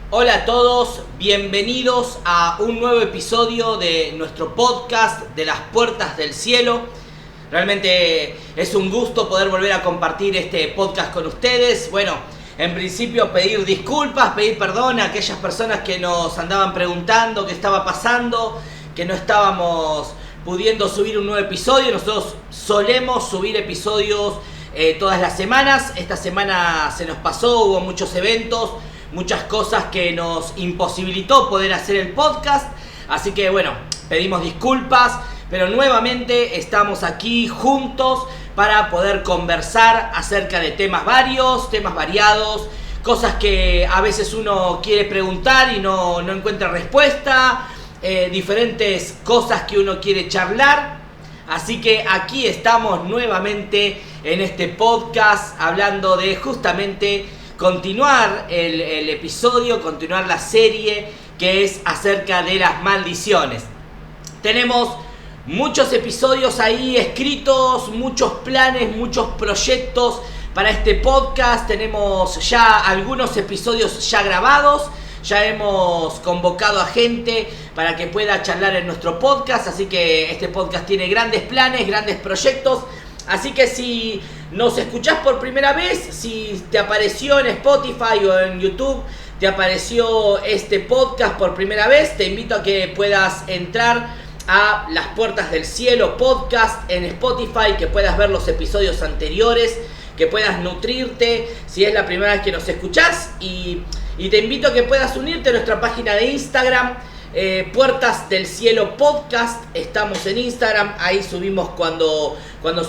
Hola a todos, bienvenidos a un nuevo episodio de nuestro podcast de las puertas del cielo. Realmente es un gusto poder volver a compartir este podcast con ustedes. Bueno, en principio pedir disculpas, pedir perdón a aquellas personas que nos andaban preguntando qué estaba pasando, que no estábamos pudiendo subir un nuevo episodio. Nosotros solemos subir episodios todas las semanas. Esta semana se nos pasó, hubo muchos eventos, muchas cosas que nos imposibilitó poder hacer el podcast. Así que bueno, pedimos disculpas, pero nuevamente estamos aquí juntos para poder conversar acerca de temas variados, cosas que a veces uno quiere preguntar y no encuentra respuesta, diferentes cosas que uno quiere charlar. Así que aquí estamos nuevamente en este podcast hablando de justamente continuar el episodio, continuar la serie que es acerca de las maldiciones. Tenemos muchos episodios ahí escritos, muchos planes, muchos proyectos para este podcast. Tenemos ya algunos episodios ya grabados. Ya hemos convocado a gente para que pueda charlar en nuestro podcast. Así que este podcast tiene grandes planes, grandes proyectos. Así que si nos escuchás por primera vez, si te apareció en Spotify o en YouTube, te apareció este podcast por primera vez, te invito a que puedas entrar a Las Puertas del Cielo podcast en Spotify, que puedas ver los episodios anteriores, que puedas nutrirte si es la primera vez que nos escuchás, y te invito a que puedas unirte a nuestra página de Instagram, Puertas del Cielo Podcast. Estamos en Instagram, ahí subimos cuando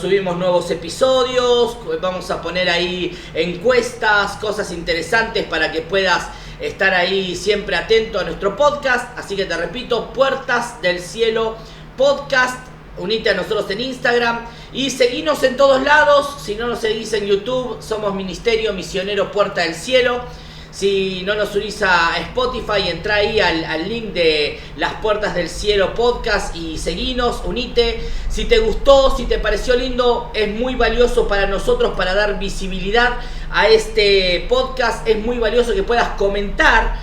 subimos nuevos episodios. Vamos a poner ahí encuestas, cosas interesantes para que puedas estar ahí siempre atento a nuestro podcast. Así que te repito, Puertas del Cielo Podcast. Unite a nosotros en Instagram y seguinos en todos lados. Si no nos seguís en YouTube, somos Ministerio Misionero Puerta del Cielo. Si no nos unís a Spotify, entra ahí al link de Las Puertas del Cielo podcast y seguinos, unite. Si te gustó, si te pareció lindo, es muy valioso para nosotros para dar visibilidad a este podcast. Es muy valioso que puedas comentar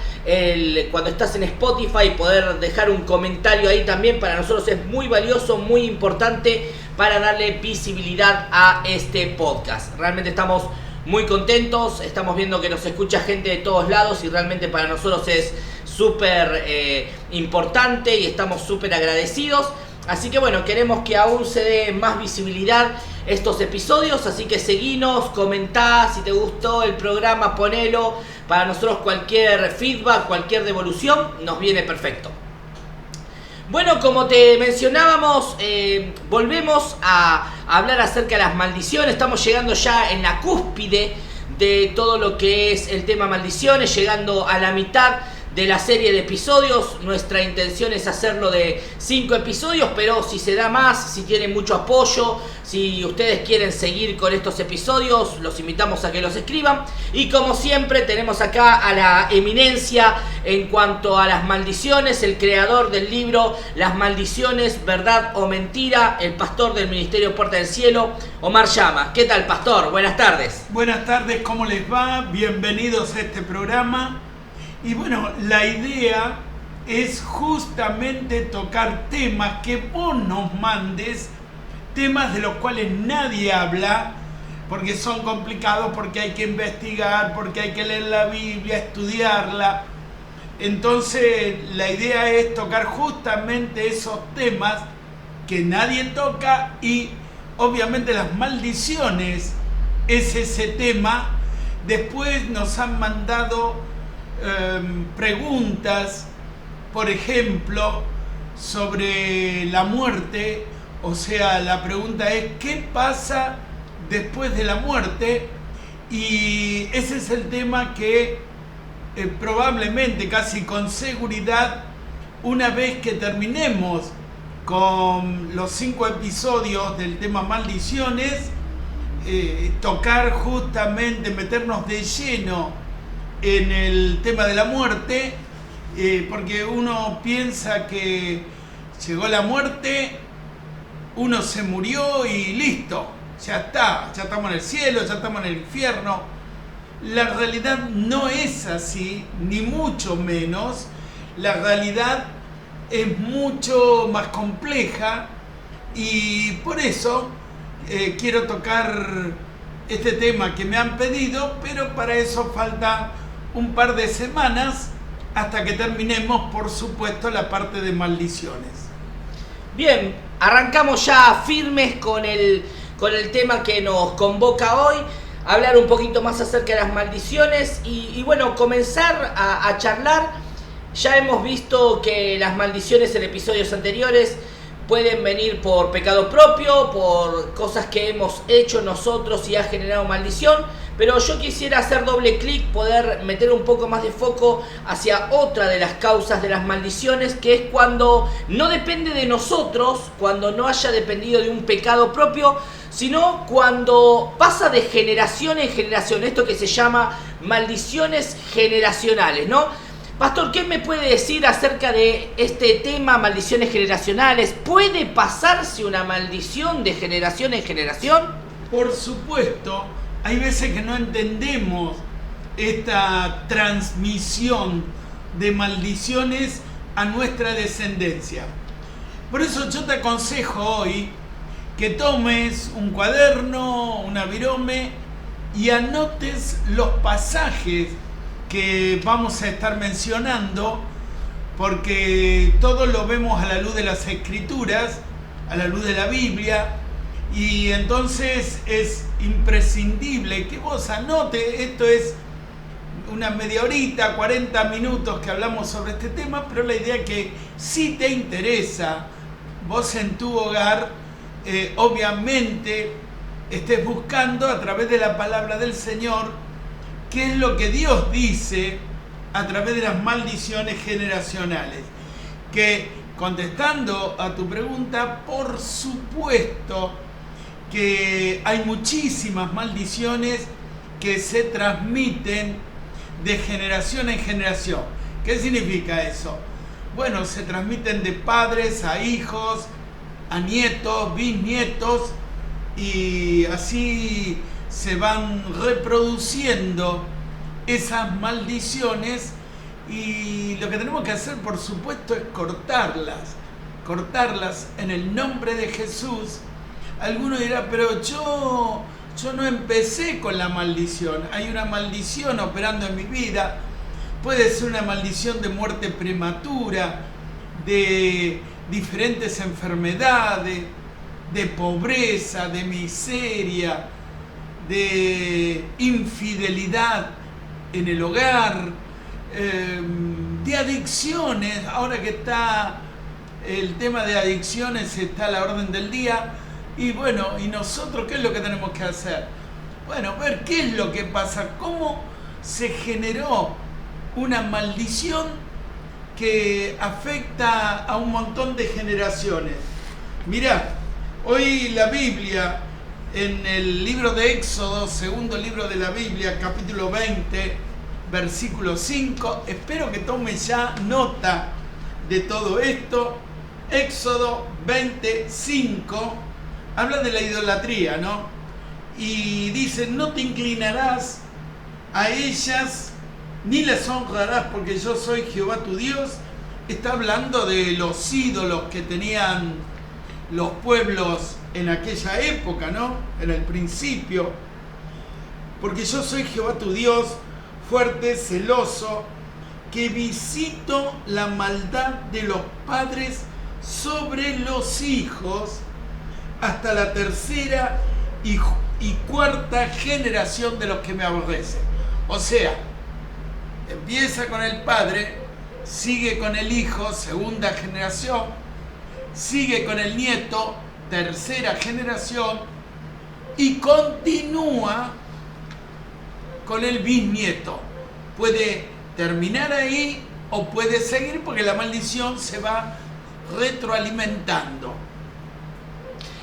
cuando estás en Spotify, poder dejar un comentario ahí también. Para nosotros es muy valioso, muy importante para darle visibilidad a este podcast. Realmente estamos muy contentos, estamos viendo que nos escucha gente de todos lados y realmente para nosotros es súper importante y estamos súper agradecidos. Así que bueno, queremos que aún se dé más visibilidad estos episodios, así que seguinos, comentá, si te gustó el programa, ponelo. Para nosotros cualquier feedback, cualquier devolución nos viene perfecto. Bueno, como te mencionábamos, volvemos a hablar acerca de las maldiciones. Estamos llegando ya en la cúspide de todo lo que es el tema maldiciones, llegando a la mitad de la serie de episodios. Nuestra intención es hacerlo de 5 episodios, pero si se da más, si tiene mucho apoyo, si ustedes quieren seguir con estos episodios, los invitamos a que los escriban. Y como siempre tenemos acá a la eminencia en cuanto a las maldiciones, el creador del libro Las Maldiciones, Verdad o Mentira, el pastor del Ministerio Puerta del Cielo, Omar Llamas. ¿Qué tal, pastor? Buenas tardes. Buenas tardes, ¿cómo les va? Bienvenidos a este programa. Y bueno, la idea es justamente tocar temas que vos nos mandes, temas de los cuales nadie habla, porque son complicados, porque hay que investigar, porque hay que leer la Biblia, estudiarla. Entonces, la idea es tocar justamente esos temas que nadie toca, y obviamente las maldiciones es ese tema. Después nos han mandado preguntas, por ejemplo, sobre la muerte. O sea, la pregunta es: ¿qué pasa después de la muerte? Y ese es el tema que probablemente, casi con seguridad, una vez que terminemos con los 5 episodios del tema maldiciones, tocar justamente, meternos de lleno en el tema de la muerte, porque uno piensa que llegó la muerte, uno se murió y listo, ya está, ya estamos en el cielo, ya estamos en el infierno. La realidad no es así, ni mucho menos. La realidad es mucho más compleja y por eso quiero tocar este tema que me han pedido, pero para eso falta un par de semanas hasta que terminemos, por supuesto, la parte de maldiciones. Bien, arrancamos ya firmes con el tema que nos convoca hoy, hablar un poquito más acerca de las maldiciones y bueno, comenzar a charlar. Ya hemos visto que las maldiciones en episodios anteriores pueden venir por pecado propio, por cosas que hemos hecho nosotros y ha generado maldición, pero yo quisiera hacer doble clic, poder meter un poco más de foco hacia otra de las causas de las maldiciones, que es cuando no depende de nosotros, cuando no haya dependido de un pecado propio, sino cuando pasa de generación en generación, esto que se llama maldiciones generacionales, ¿no? Pastor, ¿qué me puede decir acerca de este tema, maldiciones generacionales? ¿Puede pasarse una maldición de generación en generación? Por supuesto, hay veces que no entendemos esta transmisión de maldiciones a nuestra descendencia. Por eso yo te aconsejo hoy que tomes un cuaderno, una virome y anotes los pasajes que vamos a estar mencionando, porque todo lo vemos a la luz de las Escrituras, a la luz de la Biblia, y entonces es imprescindible que vos anotes. Esto es una media horita, 40 minutos que hablamos sobre este tema, pero la idea es que si te interesa, vos en tu hogar, obviamente, estés buscando a través de la palabra del Señor qué es lo que Dios dice a través de las maldiciones generacionales. Que, contestando a tu pregunta, por supuesto que hay muchísimas maldiciones que se transmiten de generación en generación. ¿Qué significa eso? Bueno, se transmiten de padres a hijos, a nietos, bisnietos, y así se van reproduciendo esas maldiciones, y lo que tenemos que hacer, por supuesto, es cortarlas en el nombre de Jesús. Alguno dirá, pero yo no empecé con la maldición. Hay una maldición operando en mi vida. Puede ser una maldición de muerte prematura, de diferentes enfermedades, de pobreza, de miseria, de infidelidad en el hogar, de adicciones. Ahora que está el tema de adicciones, está a la orden del día. Y bueno, ¿y nosotros qué es lo que tenemos que hacer? Bueno, ver qué es lo que pasa, cómo se generó una maldición que afecta a un montón de generaciones. Mirá, hoy la Biblia, en el libro de Éxodo, segundo libro de la Biblia, capítulo 20, versículo 5, espero que tomes ya nota de todo esto. Éxodo 25, habla de la idolatría, ¿no? Y dice, no te inclinarás a ellas, ni las honrarás, porque yo soy Jehová tu Dios. Está hablando de los ídolos que tenían los pueblos en aquella época, ¿no? En el principio. Porque yo soy Jehová tu Dios, fuerte, celoso, que visito la maldad de los padres sobre los hijos hasta la tercera y cuarta generación de los que me aborrecen. O sea, empieza con el padre, sigue con el hijo, segunda generación, sigue con el nieto, tercera generación, y continúa con el bisnieto. Puede terminar ahí o puede seguir, porque la maldición se va retroalimentando.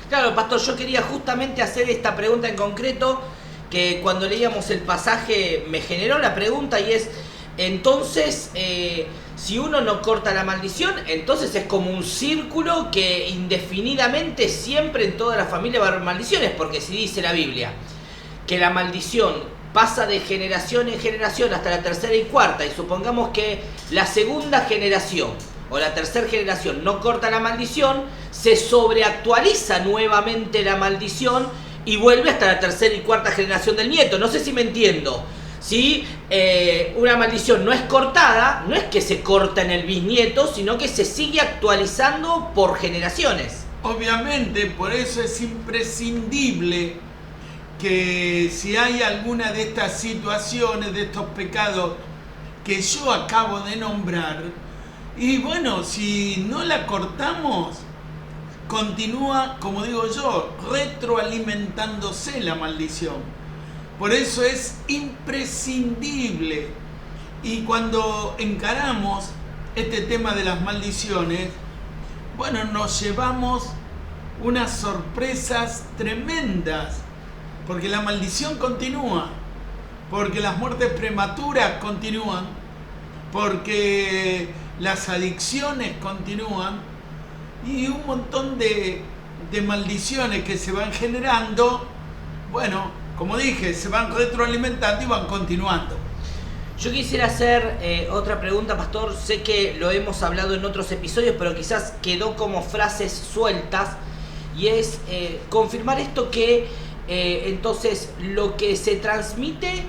Claro, pastor, yo quería justamente hacer esta pregunta en concreto, que cuando leíamos el pasaje me generó la pregunta, y es, entonces, si uno no corta la maldición, entonces es como un círculo que indefinidamente siempre en toda la familia va a haber maldiciones, porque si dice la Biblia que la maldición pasa de generación en generación hasta la tercera y cuarta, y supongamos que la segunda generación o la tercera generación no corta la maldición, se sobreactualiza nuevamente la maldición y vuelve hasta la tercera y cuarta generación del nieto. No sé si me entiendo. Si una maldición no es cortada, no es que se corta en el bisnieto, sino que se sigue actualizando por generaciones. Obviamente, por eso es imprescindible que si hay alguna de estas situaciones, de estos pecados que yo acabo de nombrar, y bueno, si no la cortamos, continúa, como digo yo, retroalimentándose la maldición. Por eso es imprescindible. Y cuando encaramos este tema de las maldiciones, bueno, nos llevamos unas sorpresas tremendas, porque la maldición continúa, porque las muertes prematuras continúan, porque las adicciones continúan y un montón de maldiciones que se van generando, bueno, como dije, se van retroalimentando y van continuando. Yo quisiera hacer otra pregunta, Pastor. Sé que lo hemos hablado en otros episodios, pero quizás quedó como frases sueltas, y es confirmar esto que entonces lo que se transmite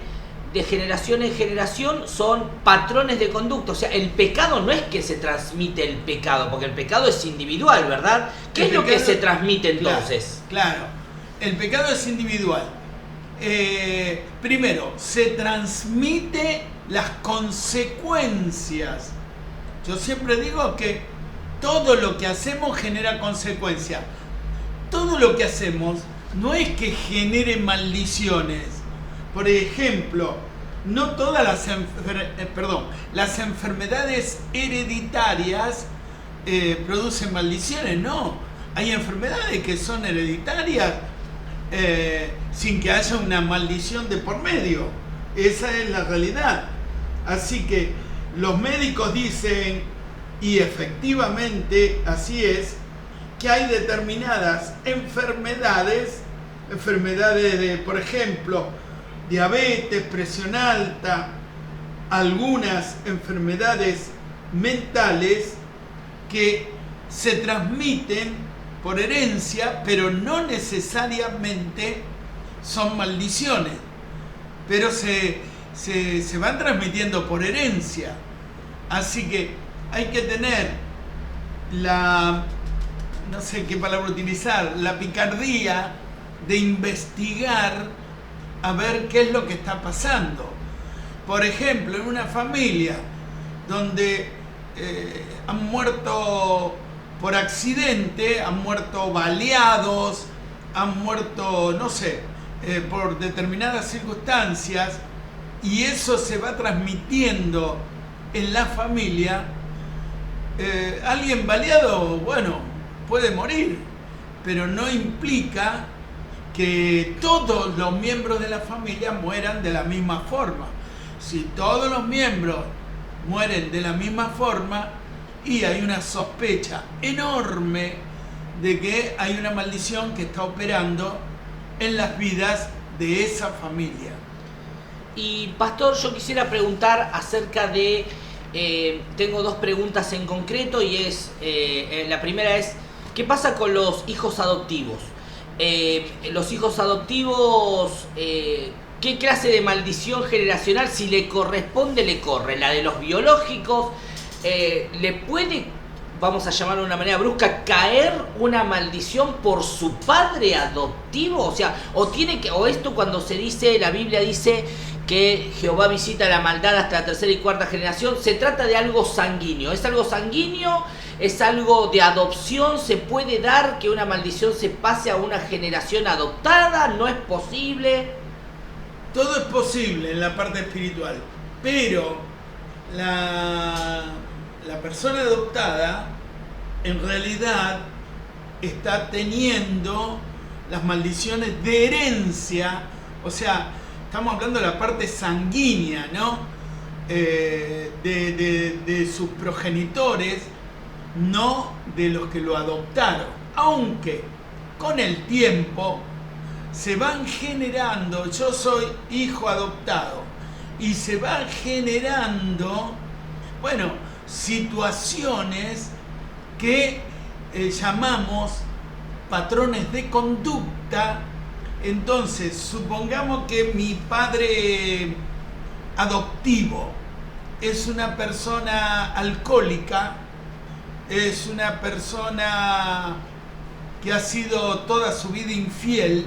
de generación en generación son patrones de conducta. O sea, el pecado no es que se transmite el pecado, porque el pecado es individual, ¿verdad? ¿Qué es lo que se transmite entonces? Claro, el pecado es individual. Primero, se transmite las consecuencias. Yo siempre digo que todo lo que hacemos genera consecuencias. Todo lo que hacemos no es que genere maldiciones. Por ejemplo, no todas las enfermedades hereditarias producen maldiciones, no. Hay enfermedades que son hereditarias sin que haya una maldición de por medio. Esa es la realidad. Así que los médicos dicen, y efectivamente así es, que hay determinadas enfermedades de, por ejemplo, diabetes, presión alta, algunas enfermedades mentales que se transmiten por herencia, pero no necesariamente son maldiciones, pero se van transmitiendo por herencia. Así que hay que tener no sé qué palabra utilizar, la picardía de investigar a ver qué es lo que está pasando. Por ejemplo, en una familia donde han muerto por accidente, han muerto baleados, han muerto, no sé, por determinadas circunstancias, y eso se va transmitiendo en la familia, alguien baleado, bueno, puede morir, pero no implica que todos los miembros de la familia mueran de la misma forma. Si todos los miembros mueren de la misma forma, y hay una sospecha enorme de que hay una maldición que está operando en las vidas de esa familia. Y Pastor, yo quisiera preguntar acerca de, tengo dos preguntas en concreto, y es, la primera es, ¿qué pasa con los hijos adoptivos? Los hijos adoptivos, ¿qué clase de maldición generacional, si le corresponde, le corre? ¿La de los biológicos? ¿Le puede, vamos a llamarlo de una manera brusca, caer una maldición por su padre adoptivo? O sea, o esto cuando se dice, la Biblia dice que Jehová visita la maldad hasta la tercera y cuarta generación, ¿se trata de algo sanguíneo? ¿Es algo sanguíneo? ¿Es algo de adopción? ¿Se puede dar que una maldición se pase a una generación adoptada? ¿No es posible? Todo es posible en la parte espiritual, pero la persona adoptada en realidad está teniendo las maldiciones de herencia. O sea, estamos hablando de la parte sanguínea, ¿no? De sus progenitores, no de los que lo adoptaron. Aunque con el tiempo se van generando, yo soy hijo adoptado, y se van generando, bueno, situaciones que llamamos patrones de conducta. Entonces, supongamos que mi padre adoptivo es una persona alcohólica, es una persona que ha sido toda su vida infiel.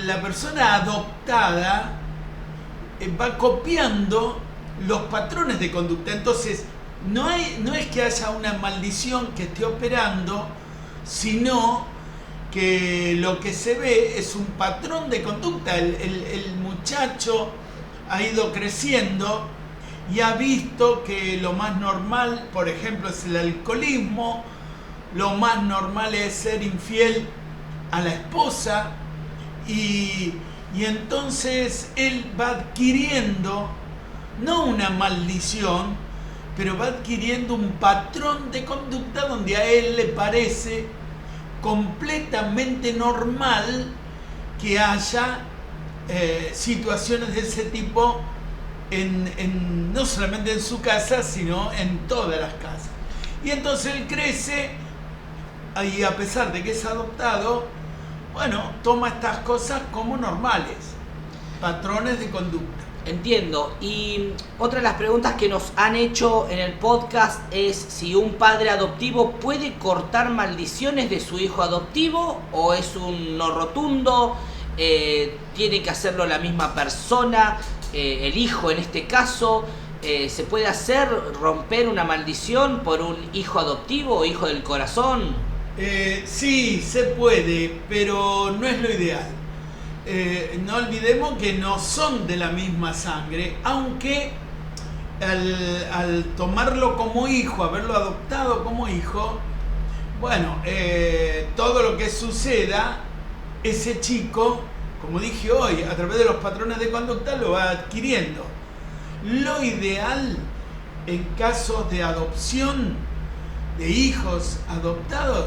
La persona adoptada va copiando los patrones de conducta. Entonces, no es que haya una maldición que esté operando, sino que lo que se ve es un patrón de conducta. El muchacho ha ido creciendo y ha visto que lo más normal, por ejemplo, es el alcoholismo, lo más normal es ser infiel a la esposa, y entonces él va adquiriendo, no una maldición, pero va adquiriendo un patrón de conducta donde a él le parece completamente normal que haya situaciones de ese tipo no solamente en su casa, sino en todas las casas. Y entonces él crece, y a pesar de que es adoptado, bueno, toma estas cosas como normales, patrones de conducta. Entiendo. Y otra de las preguntas que nos han hecho en el podcast es si un padre adoptivo puede cortar maldiciones de su hijo adoptivo, o es un no rotundo, tiene que hacerlo la misma persona, el hijo en este caso. ¿Se puede hacer romper una maldición por un hijo adoptivo o hijo del corazón? Sí, se puede, pero no es lo ideal. No olvidemos que no son de la misma sangre, aunque al tomarlo como hijo, haberlo adoptado como hijo, bueno, todo lo que suceda, ese chico, como dije hoy, a través de los patrones de conducta lo va adquiriendo. Lo ideal en casos de adopción de hijos adoptados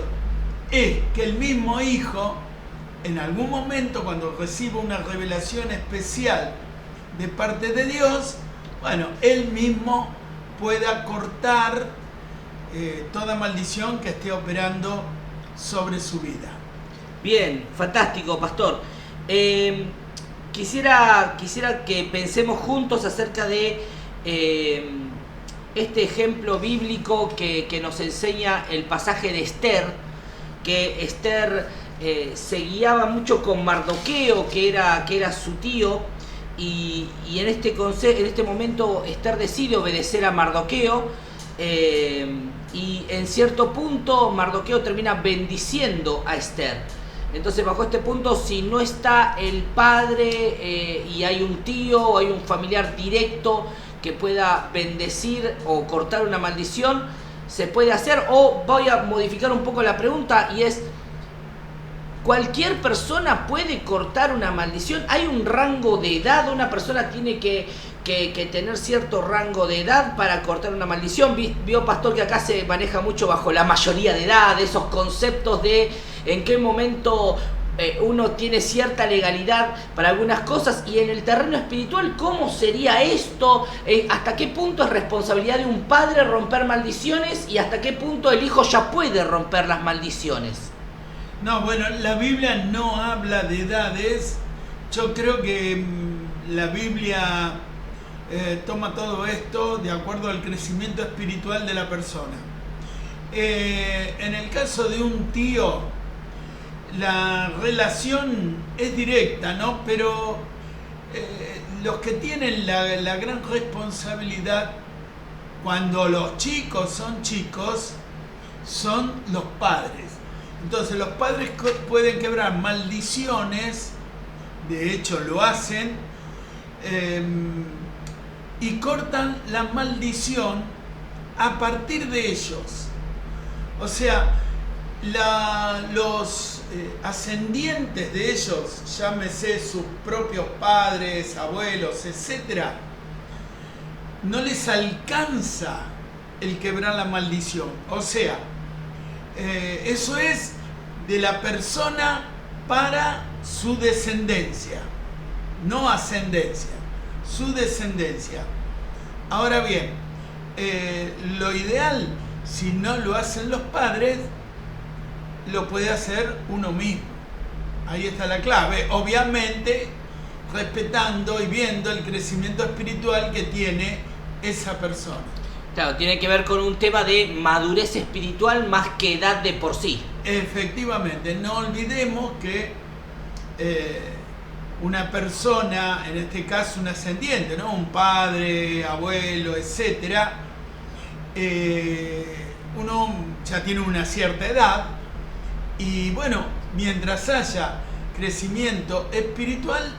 es que el mismo hijo, en algún momento, cuando reciba una revelación especial de parte de Dios, bueno, él mismo pueda cortar toda maldición que esté operando sobre su vida. Bien, fantástico, pastor. Quisiera que pensemos juntos acerca de este ejemplo bíblico que nos enseña el pasaje de Esther, que Esther se guiaba mucho con Mardoqueo, que era su tío, y en este momento Esther decide obedecer a Mardoqueo, y en cierto punto Mardoqueo termina bendiciendo a Esther. Entonces, bajo este punto, si no está el padre y hay un tío o hay un familiar directo que pueda bendecir o cortar una maldición, se puede hacer. O voy a modificar un poco la pregunta, y es: ¿cualquier persona puede cortar una maldición? ¿Hay un rango de edad? ¿Una persona tiene que tener cierto rango de edad para cortar una maldición? Vio, pastor, que acá se maneja mucho bajo la mayoría de edad, esos conceptos de en qué momento uno tiene cierta legalidad para algunas cosas, y en el terreno espiritual, ¿cómo sería esto? ¿Hasta qué punto es responsabilidad de un padre romper maldiciones, y hasta qué punto el hijo ya puede romper las maldiciones? No, bueno, la Biblia no habla de edades. Yo creo que la Biblia toma todo esto de acuerdo al crecimiento espiritual de la persona. En el caso de un tío, la relación es directa, ¿no? Pero los que tienen la gran responsabilidad cuando los chicos son los padres. Entonces los padres pueden quebrar maldiciones, de hecho lo hacen, y cortan la maldición a partir de ellos. O sea, los ascendientes de ellos, llámese sus propios padres, abuelos, etc., no les alcanza el quebrar la maldición. O sea, eso es de la persona para su descendencia, no ascendencia, su descendencia. Ahora bien, lo ideal, si no lo hacen los padres, lo puede hacer uno mismo. Ahí está la clave, obviamente respetando y viendo el crecimiento espiritual que tiene esa persona. Claro, tiene que ver con un tema de madurez espiritual más que edad de por sí. Efectivamente, no olvidemos que una persona, en este caso un ascendiente, ¿no? Un padre, abuelo, etcétera, uno ya tiene una cierta edad y bueno, mientras haya crecimiento espiritual,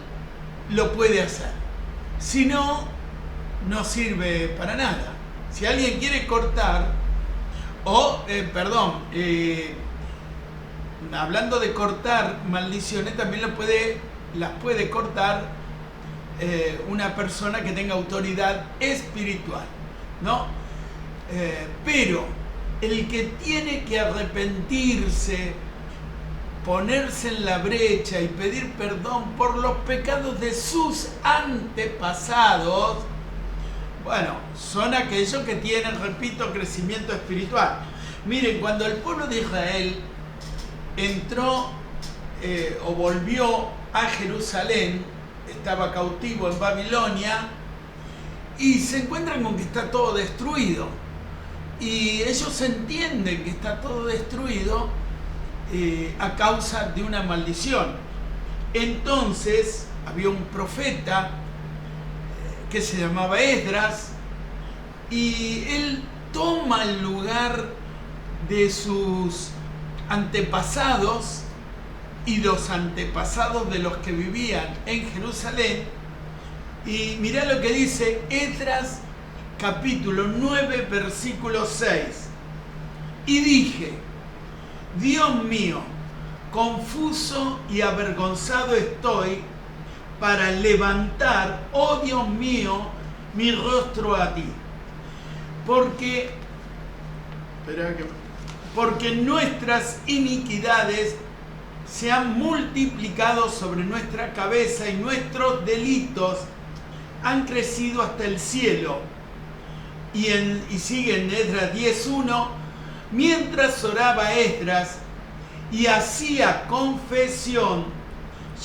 lo puede hacer. Si no, no sirve para nada. Si alguien quiere cortar, hablando de cortar maldiciones, también las puede cortar una persona que tenga autoridad espiritual, ¿no? Pero el que tiene que arrepentirse, ponerse en la brecha y pedir perdón por los pecados de sus antepasados, bueno, son aquellos que tienen, repito, crecimiento espiritual. Miren, cuando el pueblo de Israel entró o volvió a Jerusalén, estaba cautivo en Babilonia, y se encuentran con que está todo destruido. Y ellos entienden que está todo destruido a causa de una maldición. Entonces había un profeta que se llamaba Esdras, y él toma el lugar de sus antepasados y los antepasados de los que vivían en Jerusalén. Y mirá lo que dice Esdras capítulo 9 versículo 6. Y dije: Dios mío, confuso y avergonzado estoy para levantar, oh Dios mío, mi rostro a ti. Porque nuestras iniquidades se han multiplicado sobre nuestra cabeza y nuestros delitos han crecido hasta el cielo. Y sigue en Esdras 10:1, mientras oraba Esdras y hacía confesión,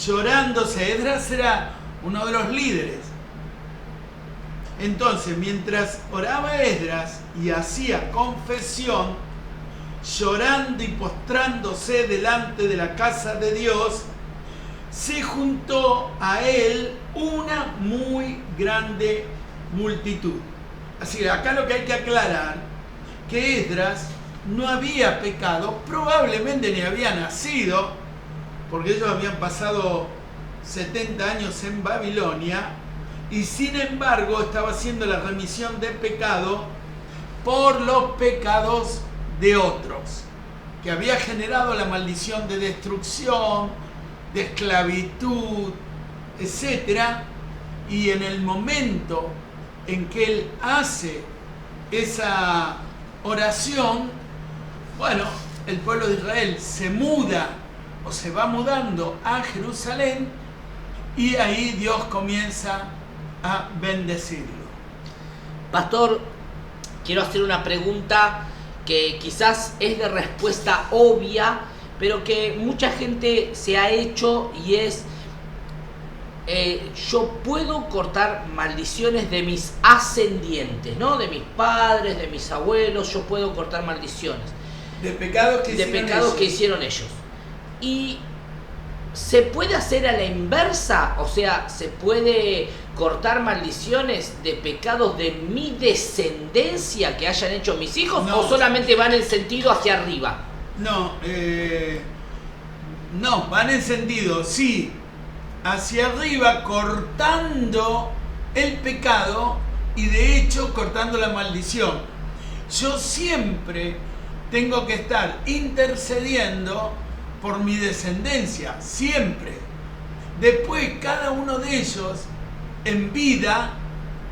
llorándose. Esdras era uno de los líderes. Entonces, mientras oraba Esdras y hacía confesión, llorando y postrándose delante de la casa de Dios, se juntó a él una muy grande multitud. Así que acá lo que hay que aclarar, que Esdras no había pecado, probablemente ni había nacido, porque ellos habían pasado 70 años en Babilonia, y sin embargo estaba haciendo la remisión de pecado por los pecados de otros, que había generado la maldición de destrucción, de esclavitud, etc. Y en el momento en que él hace esa oración, bueno, el pueblo de Israel se muda o se va mudando a Jerusalén, y ahí Dios comienza a bendecirlo. Pastor, quiero hacer una pregunta que quizás es de respuesta obvia, pero que mucha gente se ha hecho, y es: yo puedo cortar maldiciones de mis ascendientes, ¿no? De mis padres, de mis abuelos, yo puedo cortar maldiciones. De pecados que hicieron ellos. Y ¿se puede hacer a la inversa? O sea, ¿se puede cortar maldiciones de pecados de mi descendencia que hayan hecho mis hijos? No. ¿O solamente van en sentido hacia arriba? No, van en sentido, sí, hacia arriba, cortando el pecado y de hecho cortando la maldición. Yo siempre tengo que estar intercediendo por mi descendencia, siempre. Después cada uno de ellos en vida,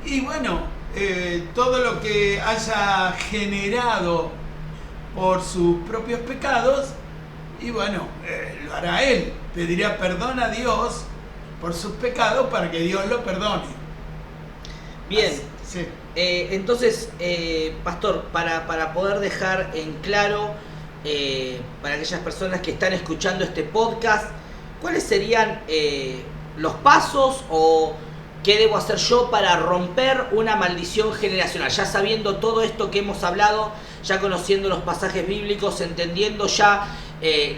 y bueno, todo lo que haya generado por sus propios pecados, y bueno, lo hará él. pedirá perdón a Dios por sus pecados para que Dios lo perdone. Bien. Sí. Entonces, pastor, para poder dejar en claro para aquellas personas que están escuchando este podcast, ¿cuáles serían los pasos o qué debo hacer yo para romper una maldición generacional? Ya sabiendo todo esto que hemos hablado, ya conociendo los pasajes bíblicos, entendiendo ya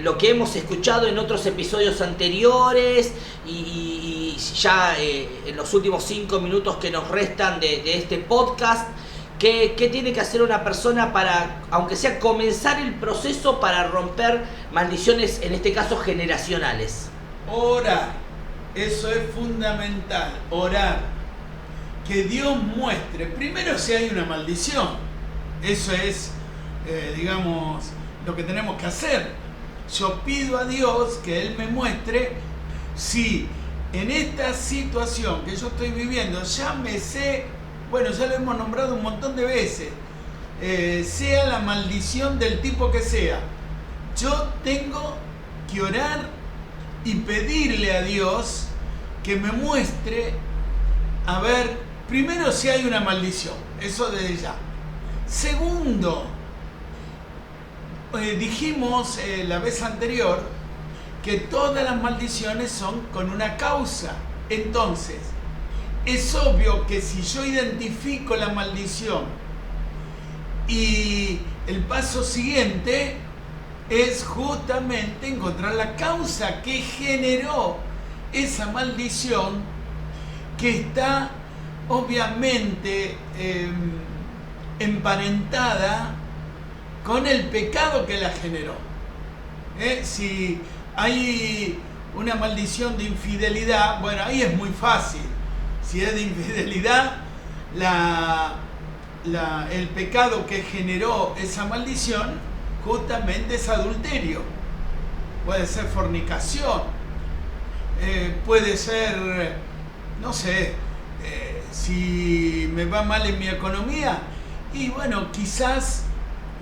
lo que hemos escuchado en otros episodios anteriores y ya en los últimos 5 minutos que nos restan de este podcast, ¿qué tiene que hacer una persona para, aunque sea comenzar el proceso para romper maldiciones, en este caso generacionales? Orar, eso es fundamental, orar, que Dios muestre, primero si hay una maldición, eso es, digamos, lo que tenemos que hacer. Yo pido a Dios que Él me muestre si en esta situación que yo estoy viviendo, llámese, bueno, ya lo hemos nombrado un montón de veces, sea la maldición del tipo que sea, yo tengo que orar y pedirle a Dios que me muestre, a ver, primero si hay una maldición, eso desde ya. Segundo, dijimos la vez anterior que todas las maldiciones son con una causa. Entonces, es obvio que si yo identifico la maldición y el paso siguiente es justamente encontrar la causa que generó esa maldición, que está obviamente emparentada con el pecado que la generó. Si hay una maldición de infidelidad, bueno, ahí es muy fácil. Si es de infidelidad, el pecado que generó esa maldición justamente es adulterio. Puede ser fornicación, puede ser, no sé, si me va mal en mi economía, y bueno, quizás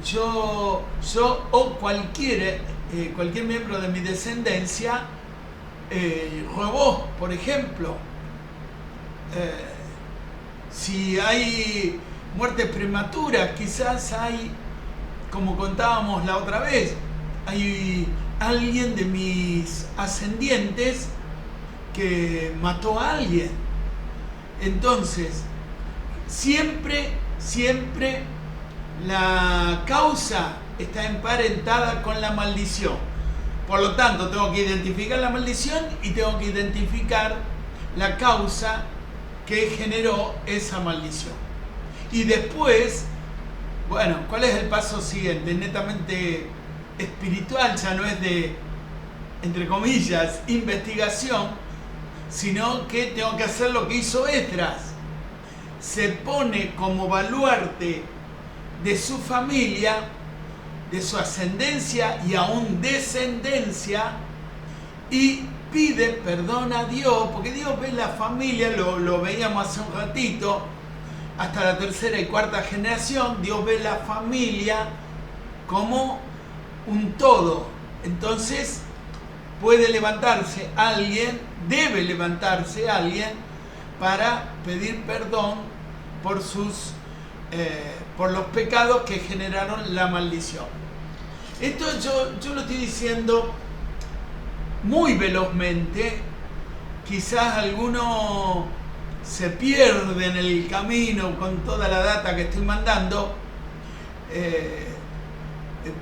yo o cualquier miembro de mi descendencia robó, por ejemplo. Si hay muerte prematura, quizás hay, como contábamos la otra vez, hay alguien de mis ascendientes que mató a alguien. Entonces, siempre la causa está emparentada con la maldición. Por lo tanto, tengo que identificar la maldición y tengo que identificar la causa que generó esa maldición. Y después, bueno, ¿cuál es el paso siguiente? Netamente espiritual, ya no es de, entre comillas, investigación, sino que tengo que hacer lo que hizo Esdras. Se pone como baluarte de su familia, de su ascendencia y aún descendencia, y pide perdón a Dios, porque Dios ve la familia, lo veíamos hace un ratito, hasta la tercera y cuarta generación, Dios ve la familia como un todo. Entonces puede levantarse alguien, debe levantarse alguien para pedir perdón por los pecados que generaron la maldición. Esto yo lo estoy diciendo muy velozmente, quizás alguno se pierde en el camino con toda la data que estoy mandando.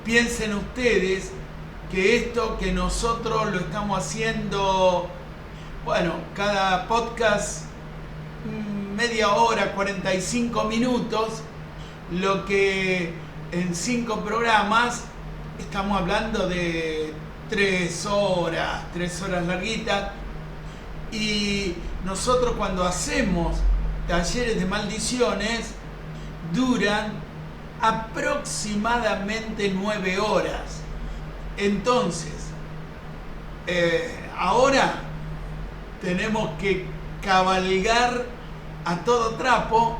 Piensen ustedes que esto que nosotros lo estamos haciendo, bueno, cada podcast media hora, 45 minutos, lo que en 5 programas estamos hablando de 3 horas larguitas. Y nosotros cuando hacemos talleres de maldiciones duran aproximadamente 9 horas. Entonces, ahora tenemos que cabalgar a todo trapo,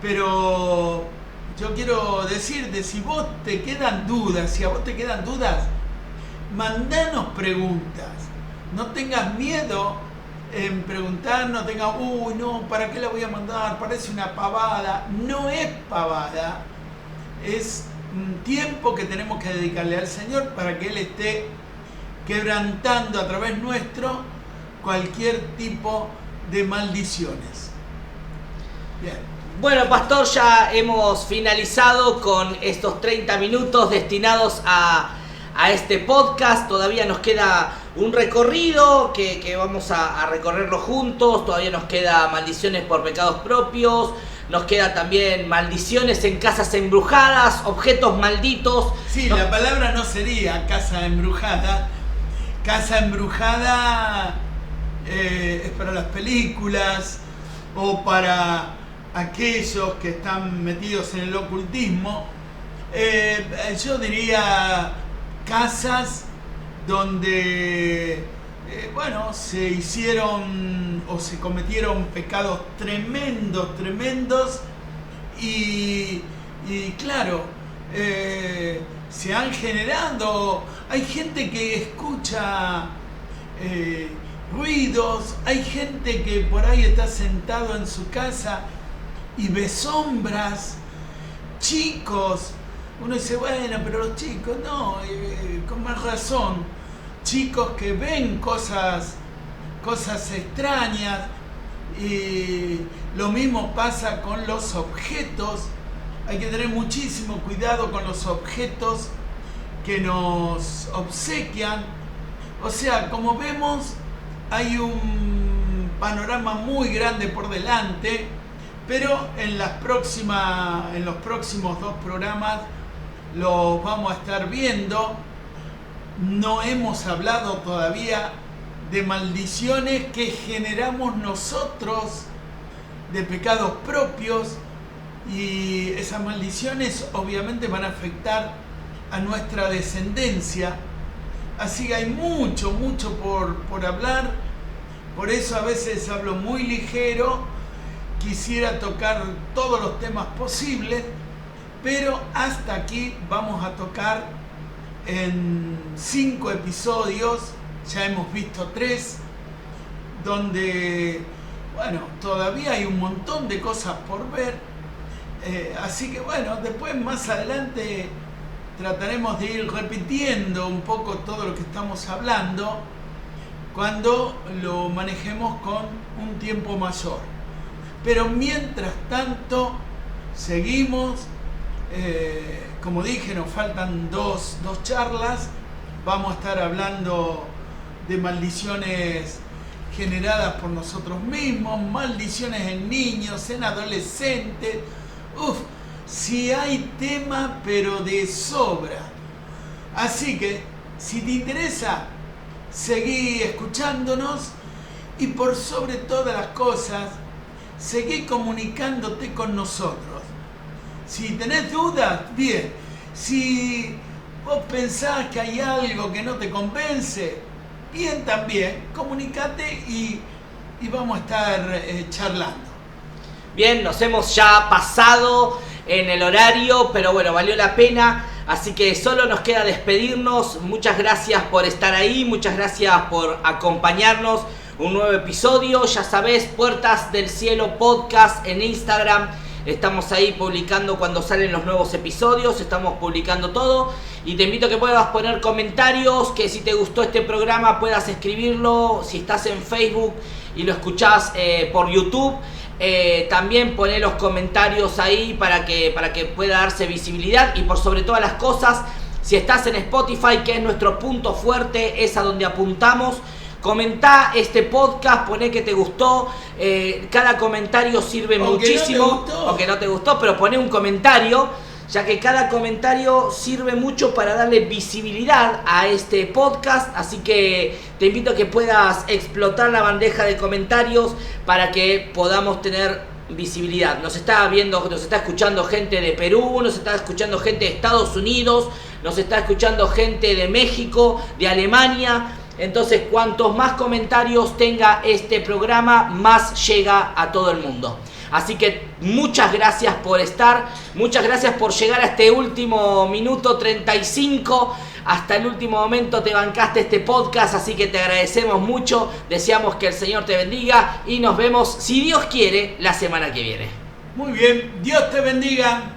pero yo quiero decirte, si a vos te quedan dudas, mandanos preguntas. No tengas miedo en preguntar, no tengas, uy, no, ¿para qué la voy a mandar? Parece una pavada. No es pavada, es un tiempo que tenemos que dedicarle al Señor para que Él esté quebrantando a través nuestro cualquier tipo de maldiciones. Bien. Bueno, pastor, ya hemos finalizado con estos 30 minutos destinados a este podcast. Todavía nos queda un recorrido que vamos a recorrerlo juntos. Todavía nos queda maldiciones por pecados propios. Nos queda también maldiciones en casas embrujadas, objetos malditos. Sí, la palabra no sería casa embrujada. Casa embrujada es para las películas o para aquellos que están metidos en el ocultismo. Yo diría casas donde se hicieron o se cometieron pecados tremendos y claro, se han generado, hay gente que escucha ruidos, hay gente que por ahí está sentado en su casa y ve sombras, chicos. Uno dice, bueno, pero los chicos, no, con más razón, chicos que ven cosas extrañas, y lo mismo pasa con los objetos. Hay que tener muchísimo cuidado con los objetos que nos obsequian. O sea, como vemos, hay un panorama muy grande por delante, pero en los próximos 2 programas lo vamos a estar viendo. No hemos hablado todavía de maldiciones que generamos nosotros, de pecados propios, y esas maldiciones obviamente van a afectar a nuestra descendencia. Así que hay mucho por hablar. Por eso a veces hablo muy ligero. Quisiera tocar todos los temas posibles, pero hasta aquí vamos a tocar en 5 episodios. Ya hemos visto 3, donde, todavía hay un montón de cosas por ver. Así que después más adelante trataremos de ir repitiendo un poco todo lo que estamos hablando cuando lo manejemos con un tiempo mayor. Pero mientras tanto, seguimos. Como dije, nos faltan dos charlas. Vamos a estar hablando de maldiciones generadas por nosotros mismos, maldiciones en niños, en adolescentes. Si hay tema, pero de sobra. Así que, si te interesa, seguí escuchándonos y por sobre todas las cosas, seguí comunicándote con nosotros. Si tenés dudas, bien. Si vos pensás que hay algo que no te convence, bien también, comunicate y vamos a estar charlando. Bien, nos hemos ya pasado en el horario, pero valió la pena. Así que solo nos queda despedirnos. Muchas gracias por estar ahí, muchas gracias por acompañarnos. Un nuevo episodio, ya sabés, Puertas del Cielo Podcast en Instagram. Estamos ahí publicando cuando salen los nuevos episodios, estamos publicando todo. Y te invito a que puedas poner comentarios, que si te gustó este programa puedas escribirlo. Si estás en Facebook y lo escuchás por YouTube, también poné los comentarios ahí para que pueda darse visibilidad. Y por sobre todas las cosas, si estás en Spotify, que es nuestro punto fuerte, es a donde apuntamos, comentá este podcast, poné que te gustó. Cada comentario sirve muchísimo. O que no te gustó, pero poné un comentario, ya que cada comentario sirve mucho para darle visibilidad a este podcast. Así que te invito a que puedas explotar la bandeja de comentarios para que podamos tener visibilidad. Nos está escuchando gente de Perú, nos está escuchando gente de Estados Unidos, nos está escuchando gente de México, de Alemania. Entonces, cuantos más comentarios tenga este programa, más llega a todo el mundo. Así que muchas gracias por estar, muchas gracias por llegar a este último minuto 35. Hasta el último momento te bancaste este podcast, así que te agradecemos mucho. Deseamos que el Señor te bendiga y nos vemos, si Dios quiere, la semana que viene. Muy bien, Dios te bendiga.